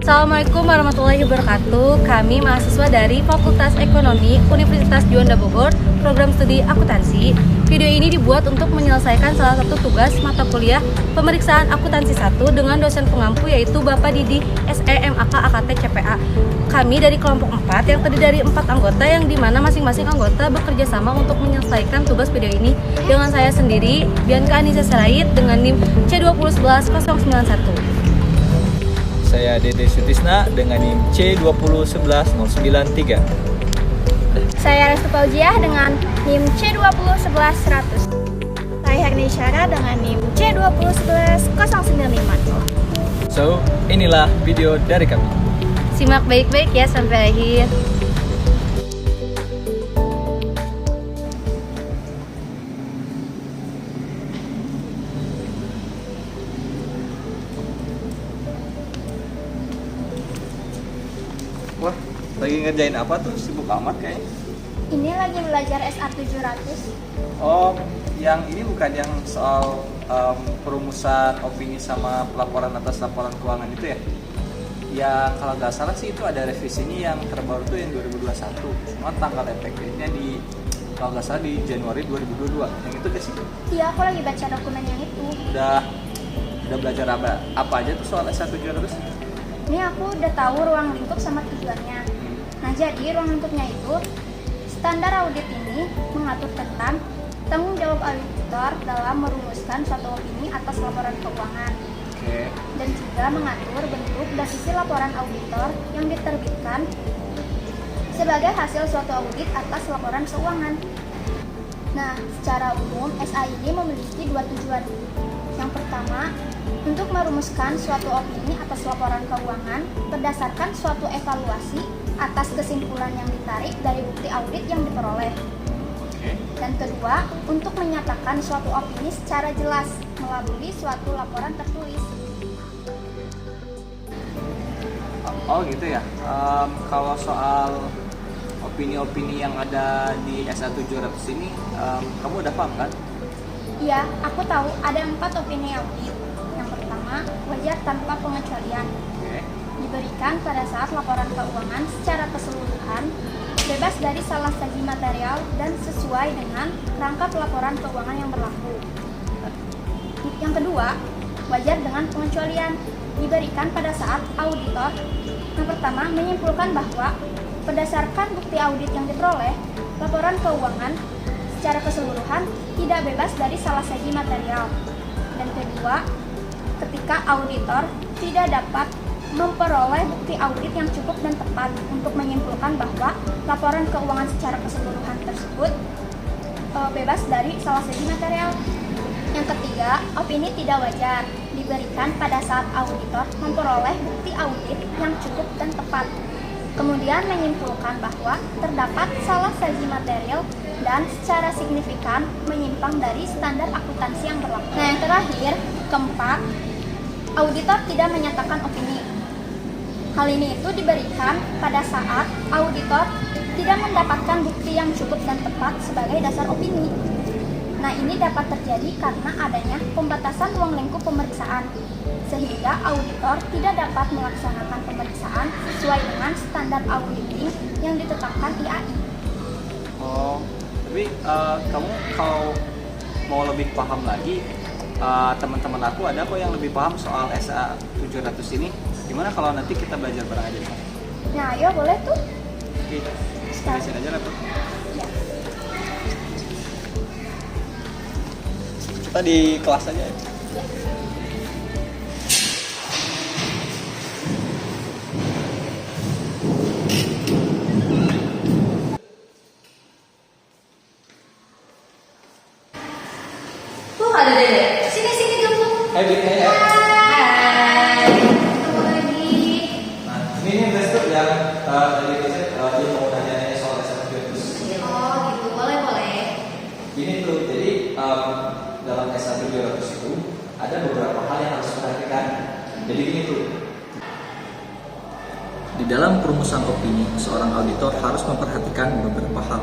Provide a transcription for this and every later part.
Assalamualaikum warahmatullahi wabarakatuh. Kami mahasiswa dari Fakultas Ekonomi Universitas Juanda Bogor, program studi akuntansi. Video ini dibuat untuk menyelesaikan salah satu tugas mata kuliah pemeriksaan akuntansi 1 dengan dosen pengampu yaitu Bapak Didi SEMAK AKT CPA. Kami dari kelompok 4 yang terdiri dari 4 anggota yang dimana masing-masing anggota bekerja sama untuk menyelesaikan tugas video ini. Dengan saya sendiri, Bianca Anissa Seraid dengan NIM C2011091. Saya Dede Sutisna dengan NIM C2011093. Saya Restu Paujiah dengan NIM C2011100. Saya Herni Syara dengan NIM C2011095. So, inilah video dari kami. Simak baik-baik ya sampai akhir. Wah, lagi ngerjain apa tuh? Sibuk amat kayaknya. Ini lagi belajar SA700. Oh, yang ini bukan yang soal perumusan opini sama pelaporan atas laporan keuangan itu ya? Yang kalau nggak salah sih itu ada revisinya yang terbaru tuh yang 2021. Cuma tanggal efektifnya di kalau nggak salah di Januari 2022. Yang itu gak sih? Iya, aku lagi baca dokumen yang itu. Udah belajar apa aja tuh soal SA700? Ini aku udah tahu ruang lingkup sama tujuannya. Nah, jadi ruang lingkupnya itu standar audit ini mengatur tentang tanggung jawab auditor dalam merumuskan suatu opini atas laporan keuangan. Oke. Dan juga mengatur bentuk dan isi laporan auditor yang diterbitkan sebagai hasil suatu audit atas laporan keuangan. Nah, secara umum SA ini memiliki dua tujuan. Yang pertama, untuk merumuskan suatu opini atas laporan keuangan berdasarkan suatu evaluasi atas kesimpulan yang ditarik dari bukti audit yang diperoleh. Dan kedua, untuk menyatakan suatu opini secara jelas melalui suatu laporan tertulis. Oh gitu ya. Kalau soal opini-opini yang ada di SA700 ini, kamu udah paham kan? Iya, aku tahu ada 4 opini audit. Yang pertama, wajar tanpa pengecualian. Diberikan pada saat laporan keuangan secara keseluruhan, bebas dari salah sagi material dan sesuai dengan kerangka pelaporan keuangan yang berlaku. Yang kedua, wajar dengan pengecualian. Diberikan pada saat auditor yang pertama menyimpulkan bahwa berdasarkan bukti audit yang diperoleh, laporan keuangan secara keseluruhan tidak bebas dari salah segi material. Dan kedua, ketika auditor tidak dapat memperoleh bukti audit yang cukup dan tepat untuk menyimpulkan bahwa laporan keuangan secara keseluruhan tersebut bebas dari salah segi material. Yang ketiga, opini tidak wajar diberikan pada saat auditor memperoleh bukti audit yang cukup dan tepat, kemudian menyimpulkan bahwa terdapat salah segi material dan secara signifikan menyimpang dari standar akuntansi yang berlaku. Nah, yang terakhir, keempat, auditor tidak menyatakan opini. Hal ini itu diberikan pada saat auditor tidak mendapatkan bukti yang cukup dan tepat sebagai dasar opini. Nah, ini dapat terjadi karena adanya pembatasan ruang lingkup pemeriksaan, sehingga auditor tidak dapat melaksanakan pemeriksaan sesuai dengan standar auditing yang ditetapkan IAI. Oh, tapi kamu kalau mau lebih paham lagi, teman-teman aku ada kok yang lebih paham soal SA700 ini. Gimana kalau nanti kita belajar bareng aja? Nah, ayo boleh tuh. Oke, kita aja laptop. Ya. Kita di kelas aja. Tuh ada Dede. Sini dulu. Hai, Dede. Hai. Ketemu lagi. Nah, ini Restu yang tadi dia mau nanya soal SA700. Oh gitu, boleh. Ini tuh, jadi dalam SA700 itu ada beberapa hal yang harus diperhatikan. Jadi gini tuh, di dalam perumusan opini, seorang auditor harus memperhatikan beberapa hal.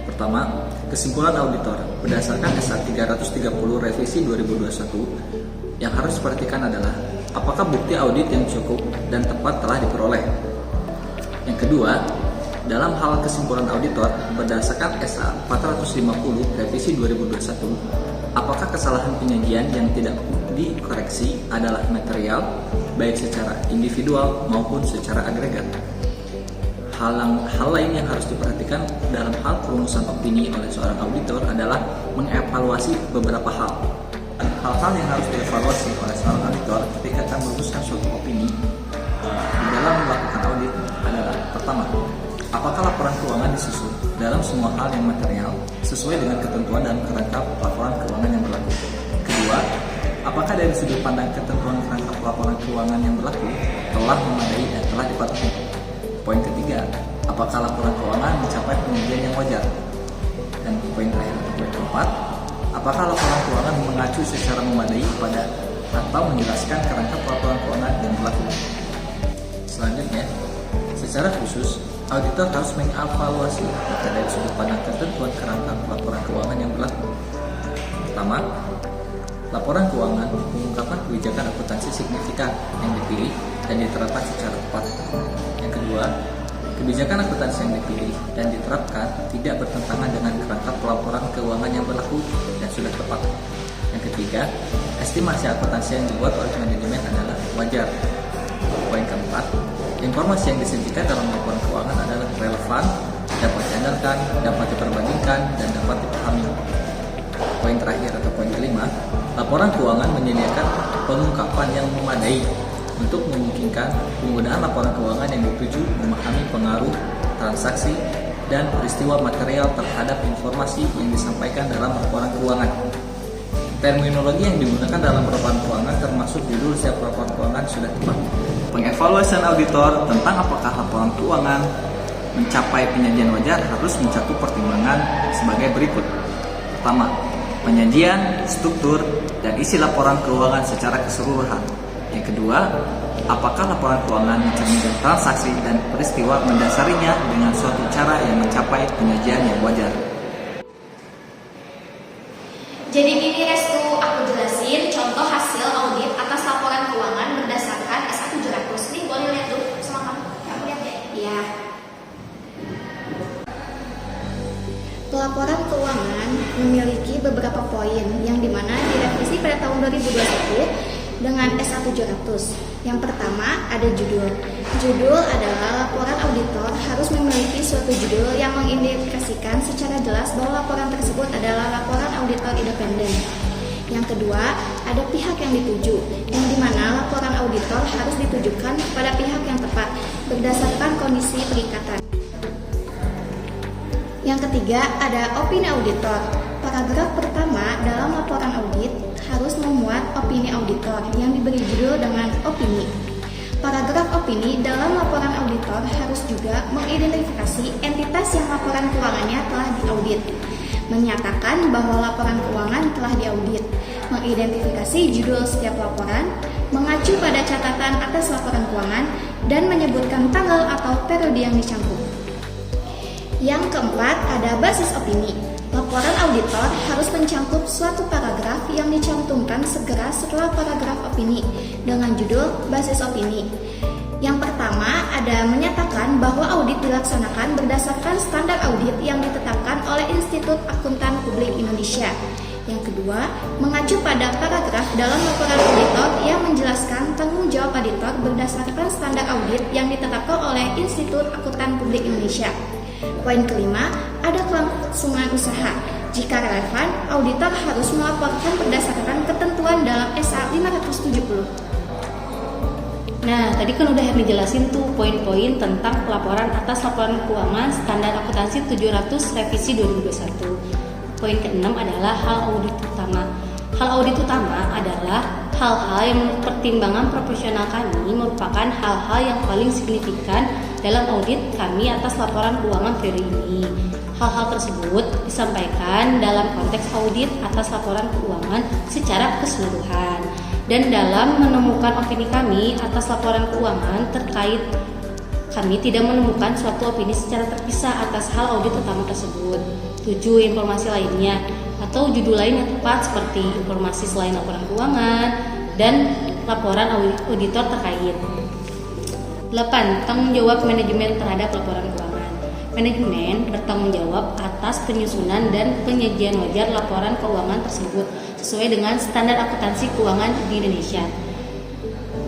Pertama, kesimpulan auditor berdasarkan SA 330 revisi 2021 yang harus diperhatikan adalah apakah bukti audit yang cukup dan tepat telah diperoleh? Yang kedua, dalam hal kesimpulan auditor berdasarkan SA 450 revisi 2021, apakah kesalahan penyajian yang tidak dikoreksi adalah material, baik secara individual maupun secara agregat? Hal lain yang harus diperhatikan dalam hal perumusan opini oleh seorang auditor adalah mengevaluasi beberapa hal. Hal-hal yang harus dievaluasi oleh seorang auditor ketika akan merumuskan suatu opini di dalam melakukan audit adalah: pertama, apakah laporan keuangan disusun dalam semua hal yang material sesuai dengan ketentuan dan kerangka laporan keuangan yang berlaku? Kedua, apakah dari sudut pandang ketentuan kerangka laporan keuangan yang berlaku telah memadai dan telah dipatuhi? Poin ketiga, apakah laporan keuangan mencapai penyajian yang wajar? Dan poin terakhir atau poin keempat, apakah laporan keuangan mengacu secara memadai pada atau menjelaskan kerangka laporan keuangan yang berlaku? Selanjutnya, secara khusus, auditor harus mengevaluasi dari sudut pandang ketentuan kerangka laporan keuangan yang berlaku. Pertama, laporan keuangan mengungkapkan kebijakan akuntansi signifikan yang dipilih dan diterapkan secara tepat. Yang kedua, kebijakan akuntansi yang dipilih dan diterapkan tidak bertentangan dengan kerangka pelaporan keuangan yang berlaku dan sudah tepat. Yang ketiga, estimasi akuntansi yang dibuat oleh manajemen adalah wajar. Poin keempat, informasi yang disajikan dalam laporan keuangan adalah relevan, dapat diandalkan, dapat diperbandingkan, dan dapat dipahami. Poin terakhir atau poin kelima, laporan keuangan menyediakan pengungkapan yang memadai untuk memungkinkan penggunaan laporan keuangan yang dituju memahami pengaruh, transaksi, dan peristiwa material terhadap informasi yang disampaikan dalam laporan keuangan. Terminologi yang digunakan dalam laporan keuangan termasuk judul setiap laporan keuangan sudah tepat. Pengevaluasian auditor tentang apakah laporan keuangan mencapai penyajian wajar harus mencakup pertimbangan sebagai berikut. Pertama, penyajian, struktur, dan isi laporan keuangan secara keseluruhan. Yang kedua, apakah laporan keuangan mencerminkan transaksi dan peristiwa mendasarinya dengan suatu cara yang mencapai penyajian yang wajar. Jadi gini Restu, aku jelasin contoh hasil audit atas laporan keuangan berdasarkan SA700. Nih boleh lihat dulu sama kamu. Kamu lihat ya? Iya. Pelaporan keuangan memiliki beberapa poin yang dimana direvisi pada tahun 2021 dengan SA700. Yang pertama ada judul. Judul adalah laporan auditor harus memiliki suatu judul yang mengindikasikan secara jelas bahwa laporan tersebut adalah laporan auditor independen. Yang kedua, ada pihak yang dituju, yang dimana laporan auditor harus ditujukan kepada pihak yang tepat berdasarkan kondisi perikatan. Yang ketiga, ada opini auditor. Paragraf pertama dalam laporan audit harus memuat opini auditor yang diberi judul dengan opini. Paragraf opini dalam laporan auditor harus juga mengidentifikasi entitas yang laporan keuangannya telah diaudit, menyatakan bahwa laporan keuangan telah diaudit, mengidentifikasi judul setiap laporan, mengacu pada catatan atas laporan keuangan, dan menyebutkan tanggal atau periode yang dicampur. Yang keempat, ada basis opini. Laporan auditor harus mencakup suatu paragraf yang dicantumkan segera setelah paragraf opini dengan judul basis opini. Yang pertama ada menyatakan bahwa audit dilaksanakan berdasarkan standar audit yang ditetapkan oleh Institut Akuntan Publik Indonesia. Yang kedua, mengacu pada paragraf dalam laporan auditor yang menjelaskan tanggung jawab auditor berdasarkan standar audit yang ditetapkan oleh Institut Akuntan Publik Indonesia. Poin kelima, ada kelangsungan usaha. Jika relevan, auditor harus melaporkan berdasarkan ketentuan dalam SA 570. Nah, tadi kan udah Herni jelasin tuh poin-poin tentang pelaporan atas laporan keuangan standar akuntansi 700 revisi 2021. Poin ke-6 adalah hal audit utama. Hal audit utama adalah hal-hal yang menurut pertimbangan profesional kami merupakan hal-hal yang paling signifikan dalam audit kami atas laporan keuangan periode ini. Hal-hal tersebut disampaikan dalam konteks audit atas laporan keuangan secara keseluruhan. Dan dalam menemukan opini kami atas laporan keuangan terkait, kami tidak menemukan suatu opini secara terpisah atas hal audit utama tersebut. 7. Informasi lainnya atau judul lain yang tepat seperti informasi selain laporan keuangan dan laporan auditor terkait. 8. Tanggung jawab manajemen terhadap laporan keuangan. Manajemen bertanggung jawab atas penyusunan dan penyajian wajar laporan keuangan tersebut sesuai dengan standar akuntansi keuangan di Indonesia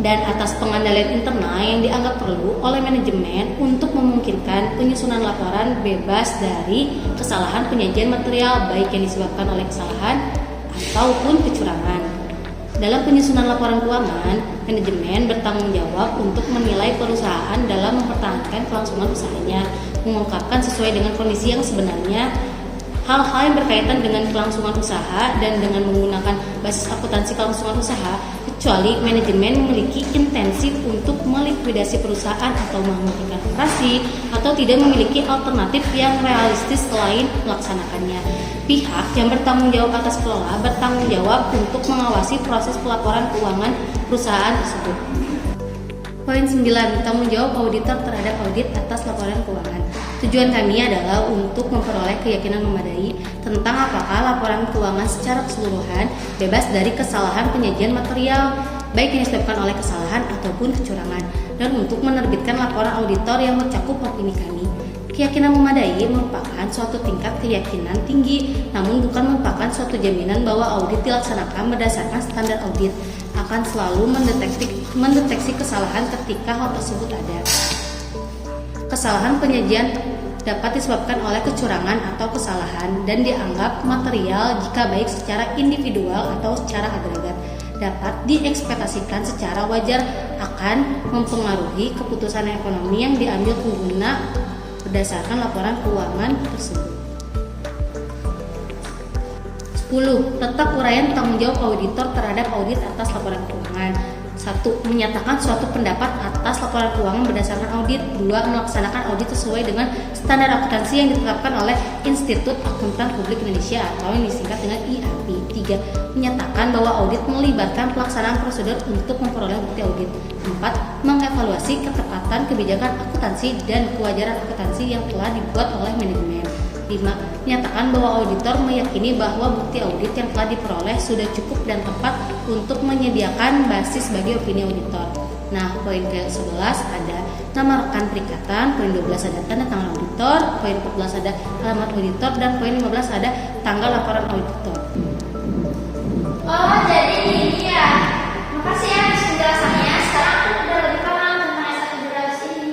dan atas pengandalian internal yang dianggap perlu oleh manajemen untuk memungkinkan penyusunan laporan bebas dari kesalahan penyajian material baik yang disebabkan oleh kesalahan ataupun kecurangan. Dalam penyusunan laporan keuangan, manajemen bertanggung jawab untuk menilai perusahaan dalam mempertahankan kelangsungan usahanya, mengungkapkan sesuai dengan kondisi yang sebenarnya hal-hal yang berkaitan dengan kelangsungan usaha dan dengan menggunakan basis akuntansi kelangsungan usaha, kecuali manajemen memiliki intensi untuk melikuidasi perusahaan atau menghentikan operasi atau tidak memiliki alternatif yang realistis selain melaksanakannya. Pihak yang bertanggung jawab atas kelola bertanggung jawab untuk mengawasi proses pelaporan keuangan perusahaan tersebut. Poin 9. Tanggung jawab auditor terhadap audit atas laporan keuangan. Tujuan kami adalah untuk memperoleh keyakinan memadai tentang apakah laporan keuangan secara keseluruhan bebas dari kesalahan penyajian material, baik yang disebabkan oleh kesalahan ataupun kecurangan, dan untuk menerbitkan laporan auditor yang mencakup opini kami. Keyakinan memadai merupakan suatu tingkat keyakinan tinggi, namun bukan merupakan suatu jaminan bahwa audit dilaksanakan berdasarkan standar audit. Akan selalu mendeteksi kesalahan ketika hal tersebut ada. Kesalahan penyajian dapat disebabkan oleh kecurangan atau kesalahan dan dianggap material jika baik secara individual atau secara agregat dapat diekspektasikan secara wajar akan mempengaruhi keputusan ekonomi yang diambil pengguna berdasarkan laporan keuangan tersebut. 10. Letak uraian tanggung jawab auditor terhadap audit atas laporan keuangan. 1. Menyatakan suatu pendapat atas laporan keuangan berdasarkan audit. 2. Melaksanakan audit sesuai dengan standar akuntansi yang ditetapkan oleh Institut Akuntan Publik Indonesia atau yang disingkat dengan IAP. 3. Menyatakan bahwa audit melibatkan pelaksanaan prosedur untuk memperoleh bukti audit. 4. Mengevaluasi ketepatan kebijakan akuntansi dan kewajaran akuntansi yang telah dibuat oleh manajemen. 5. Menyatakan bahwa auditor meyakini bahwa bukti audit yang telah diperoleh sudah cukup dan tepat untuk menyediakan basis bagi opini auditor. Nah, poin ke-11 ada nama rekan perikatan, poin 12 ada tanda tangan auditor, poin 14 ada alamat auditor, dan poin 15 ada tanggal laporan auditor. Oh, jadi ini ya. Makasih ya atas penjelasannya. Sekarang aku udah lebih paham tentang S1 Jurnalis ini.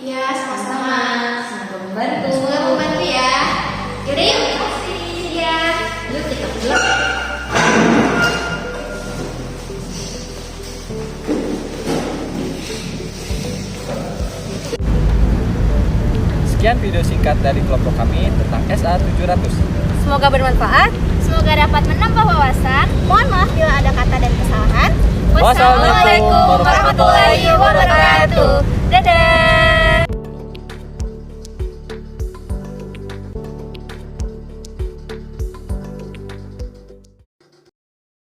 Iya, sama-sama. Semoga membantu. Semoga membantu ya. Yaudah yuk, makasih ya. Yuk kita dulu. Sekian video singkat dari kelompok kami tentang SA 700. Semoga bermanfaat. Semoga dapat menambah wawasan. Mohon maaf bila ada kata dan kesalahan. Wassalamualaikum warahmatullahi wabarakatuh.